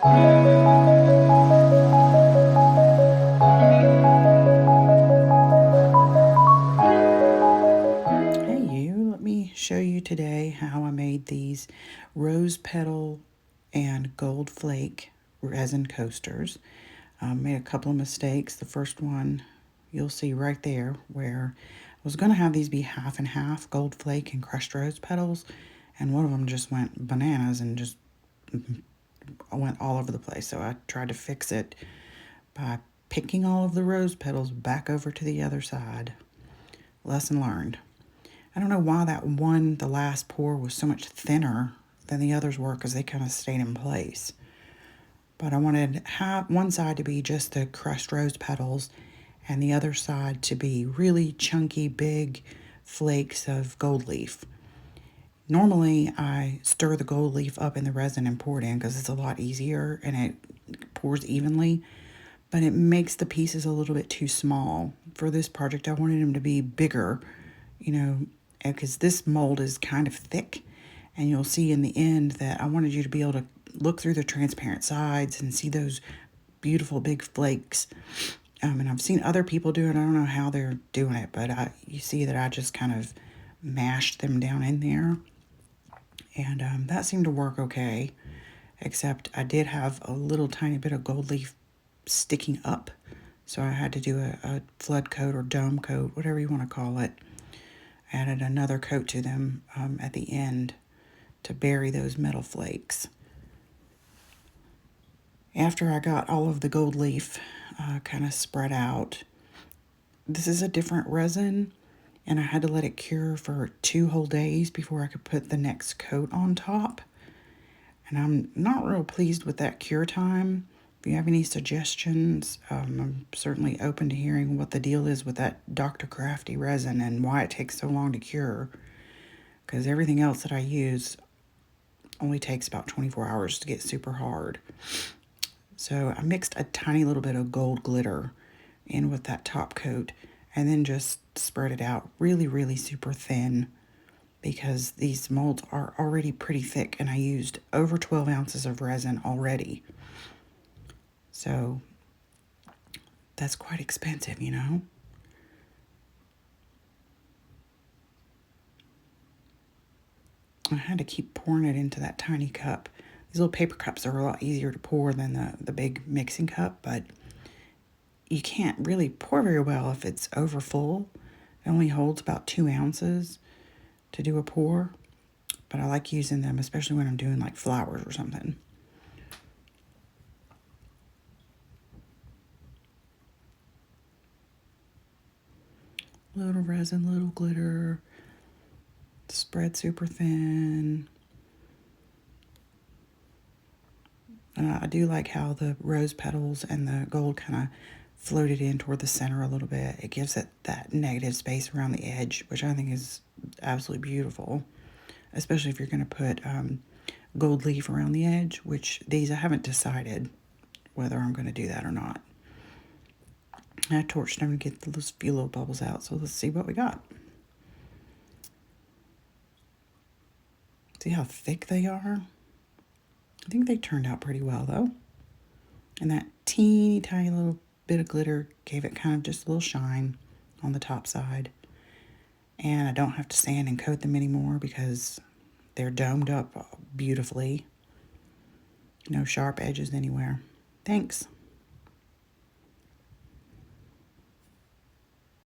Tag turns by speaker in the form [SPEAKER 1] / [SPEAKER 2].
[SPEAKER 1] Let me show you today how I made these rose petal and gold flake resin coasters. Made a couple of mistakes. The first one you'll see right there, where I was going to have these be half and half, gold flake and crushed rose petals, and one of them just went bananas and just went all over the place. So I tried to fix it by picking all of the rose petals back over to the other side. Lesson learned. I don't know why that one, the last pour, was so much thinner than the others were, because they kind of stayed in place. But I wanted one side to be just the crushed rose petals and the other side to be really chunky, big flakes of gold leaf. Normally, I stir the gold leaf up in the resin and pour it in because it's a lot easier and it pours evenly. But it makes the pieces a little bit too small. For this project, I wanted them to be bigger, because this mold is kind of thick, and you'll see in the end that I wanted you to be able to look through the transparent sides and see those beautiful big flakes. And I've seen other people do it. I don't know how they're doing it, but you see that I just kind of mashed them down in there, and that seemed to work okay, except I did have a little tiny bit of gold leaf sticking up, so I had to do a flood coat or dome coat, whatever you want to call it. Added another coat to them at the end to bury those metal flakes. After I got all of the gold leaf kind of spread out, this is a different resin, and I had to let it cure for 2 whole days before I could put the next coat on top. And I'm not real pleased with that cure time. If you have any suggestions, I'm certainly open to hearing what the deal is with that Dr. Crafty Resin and why it takes so long to cure. Because everything else that I use only takes about 24 hours to get super hard. So I mixed a tiny little bit of gold glitter in with that top coat and then just spread it out really, really super thin, because these molds are already pretty thick and I used over 12 ounces of resin already. So that's quite expensive, I had to keep pouring it into that tiny cup. These little paper cups are a lot easier to pour than the big mixing cup, but you can't really pour very well if it's over full. It only holds about 2 ounces to do a pour, but I like using them, especially when I'm doing like flowers or something. Little resin, little glitter, spread super thin. I do like how the rose petals and the gold kind of floated in toward the center a little bit. It gives it that negative space around the edge, which I think is absolutely beautiful, especially if you're going to put gold leaf around the edge, which these I haven't decided whether I'm going to do that or not. I torched them to get those few little bubbles out, so let's see what we got. See how thick they are? I think they turned out pretty well, though. And that teeny tiny little bit of glitter gave it kind of just a little shine on the top side. And I don't have to sand and coat them anymore because they're domed up beautifully. No sharp edges anywhere. Thanks.